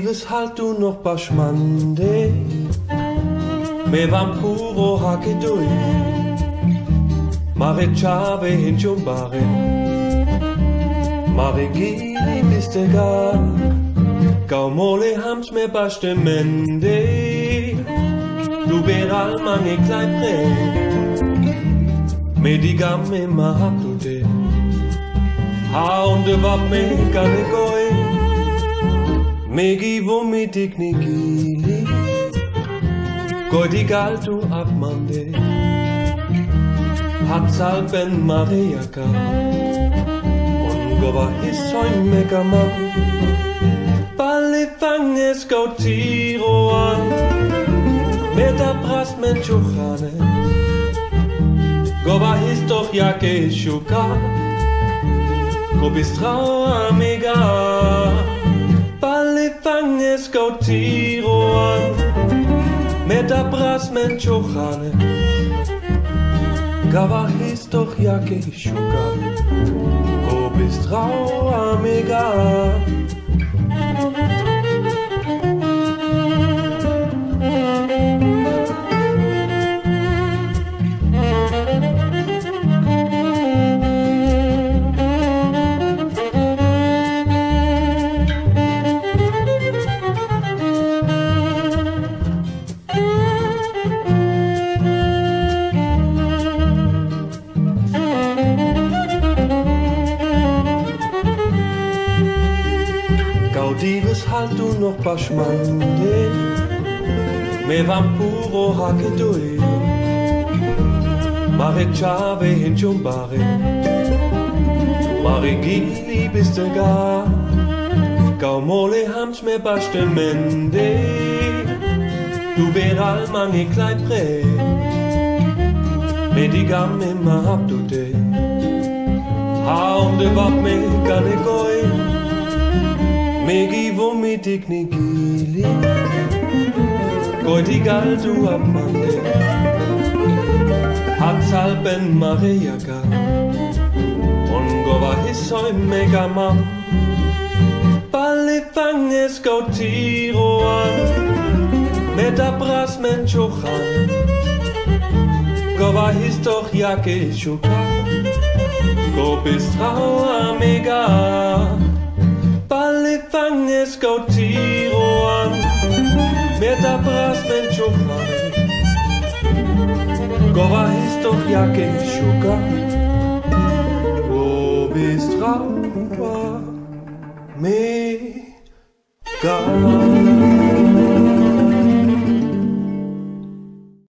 dives halt du noch Baschmande, me van puro hake doi, mare chave in chumbare, mare Gili bist egal, gaumole hams me baste mende, du beral mange klein pre, me di gamme ma du de, haunde wap me gane goi. Megi womit ik niet Gili, gooi die gal tu abmande, hat salben Mariaka, und gova is soin megaman, balle fanges go tiro an, met a pras men chuchane, gova is doch jake shuka, go bist trau mega. Balle fanges go tiro an, met a bras men chochane, gava his doch jake shuka, go bist rau amiga. Dives halt du noch Baschmande, me van puro hake doi, mare chave in chumbare, mare Gili bist egal, gaumole hams me baste mende, du beral mange klein pre, me di gamme ma hab du de, haunde wap me gane goi. Megi womit ik niet Gili, gooi die gal du abmande, hat salben Mariaka, und gova hissoi mega man, balle fanges go tiro an, met a bras men chochan, gova hiss doch jake shuka, go bist rau amiga. Balle fanges go tiro an, met a bras men chochan, gova his doch jake shuka, go bist rau amiga.